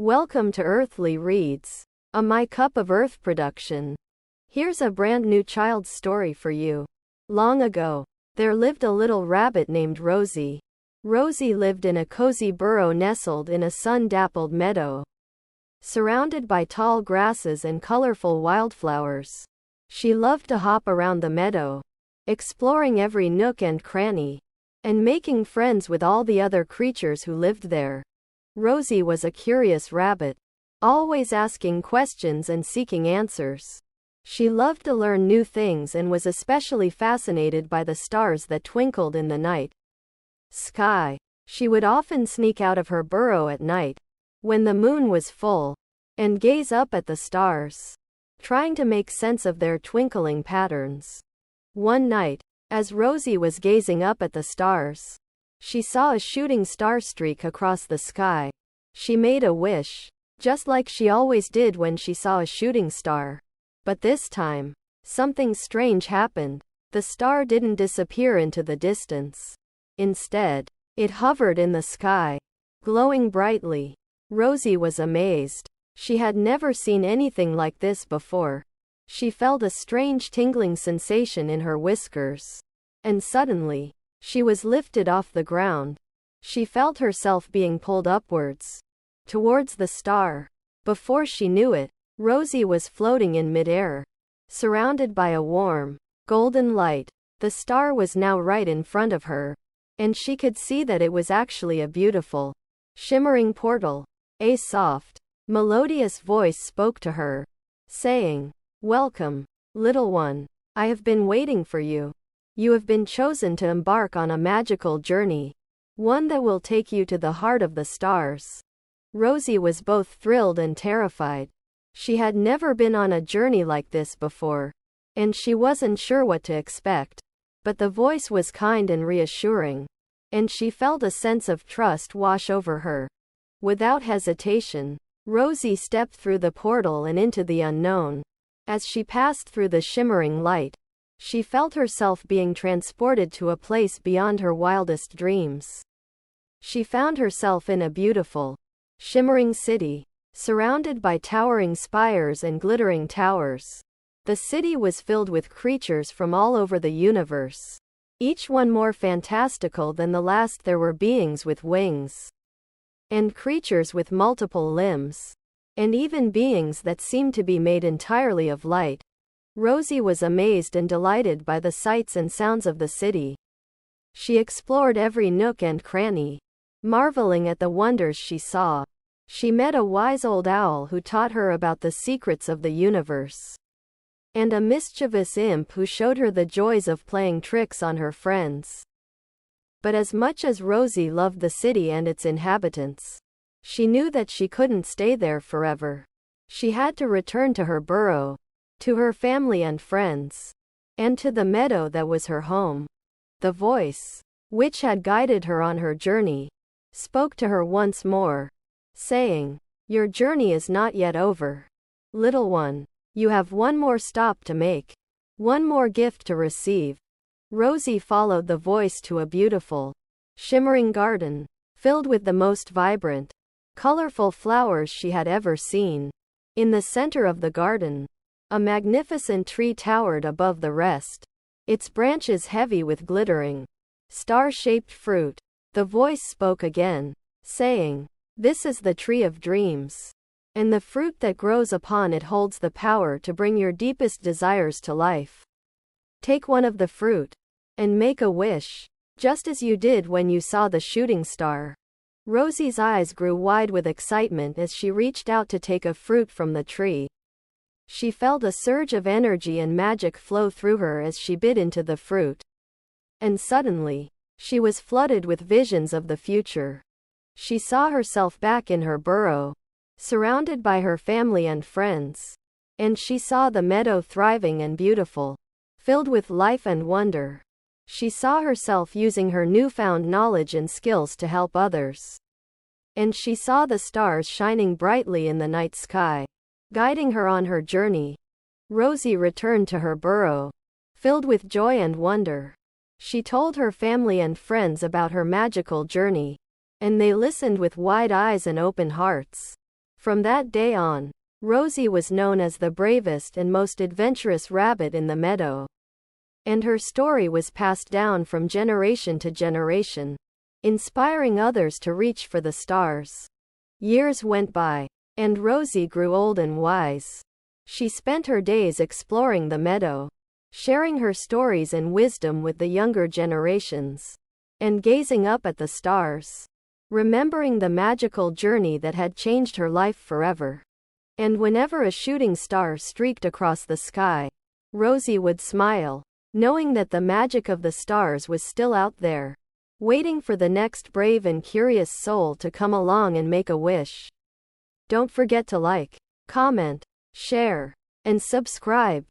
Welcome to Earthly Reads, a My Cup of Earth production. Here's a brand new child's story for you. Long ago, there lived a little rabbit named Rosie. Rosie lived in a cozy burrow nestled in a sun-dappled meadow, surrounded by tall grasses and colorful wildflowers. She loved to hop around the meadow, exploring every nook and cranny, and making friends with all the other creatures who lived there. Rosie was a curious rabbit, always asking questions and seeking answers. She loved to learn new things and was especially fascinated by the stars that twinkled in the night sky. She would often sneak out of her burrow at night, when the moon was full, and gaze up at the stars, trying to make sense of their twinkling patterns. One night, as Rosie was gazing up at the stars, she saw a shooting star streak across the sky. She made a wish, just like she always did when she saw a shooting star. But this time, something strange happened. The star didn't disappear into the distance. Instead, it hovered in the sky, glowing brightly. Rosie was amazed. She had never seen anything like this before. She felt a strange tingling sensation in her whiskers. And suddenly, she was lifted off the ground. She felt herself being pulled upwards, towards the star. Before she knew it, Rosie was floating in midair, surrounded by a warm, golden light. The star was now right in front of her, and she could see that it was actually a beautiful, shimmering portal. A soft, melodious voice spoke to her, saying, "Welcome, little one. I have been waiting for you. You have been chosen to embark on a magical journey, one that will take you to the heart of the stars." Rosie was both thrilled and terrified. She had never been on a journey like this before, and she wasn't sure what to expect. But the voice was kind and reassuring, and she felt a sense of trust wash over her. Without hesitation, Rosie stepped through the portal and into the unknown. As she passed through the shimmering light, she felt herself being transported to a place beyond her wildest dreams. She found herself in a beautiful, shimmering city, surrounded by towering spires and glittering towers. The city was filled with creatures from all over the universe, each one more fantastical than the last. There were beings with wings, and creatures with multiple limbs, and even beings that seemed to be made entirely of light. Rosie was amazed and delighted by the sights and sounds of the city. She explored every nook and cranny, marveling at the wonders she saw. She met a wise old owl who taught her about the secrets of the universe, and a mischievous imp who showed her the joys of playing tricks on her friends. But as much as Rosie loved the city and its inhabitants, she knew that she couldn't stay there forever. She had to return to her burrow, to her family and friends, and to the meadow that was her home. The voice, which had guided her on her journey, spoke to her once more, saying, "Your journey is not yet over, little one. You have one more stop to make, one more gift to receive." Rosie followed the voice to a beautiful, shimmering garden, filled with the most vibrant, colorful flowers she had ever seen. In the center of the garden, a magnificent tree towered above the rest, its branches heavy with glittering, star-shaped fruit. The voice spoke again, saying, "This is the tree of dreams, and the fruit that grows upon it holds the power to bring your deepest desires to life. Take one of the fruit, and make a wish, just as you did when you saw the shooting star." Rosie's eyes grew wide with excitement as she reached out to take a fruit from the tree. She felt a surge of energy and magic flow through her as she bit into the fruit. And suddenly, she was flooded with visions of the future. She saw herself back in her burrow, surrounded by her family and friends. And she saw the meadow thriving and beautiful, filled with life and wonder. She saw herself using her newfound knowledge and skills to help others. And she saw the stars shining brightly in the night sky, guiding her on her journey. Rosie returned to her burrow, filled with joy and wonder. She told her family and friends about her magical journey, and they listened with wide eyes and open hearts. From that day on, Rosie was known as the bravest and most adventurous rabbit in the meadow. And her story was passed down from generation to generation, inspiring others to reach for the stars. Years went by, and Rosie grew old and wise. She spent her days exploring the meadow, sharing her stories and wisdom with the younger generations, and gazing up at the stars, remembering the magical journey that had changed her life forever. And whenever a shooting star streaked across the sky, Rosie would smile, knowing that the magic of the stars was still out there, waiting for the next brave and curious soul to come along and make a wish. Don't forget to like, comment, share, and subscribe.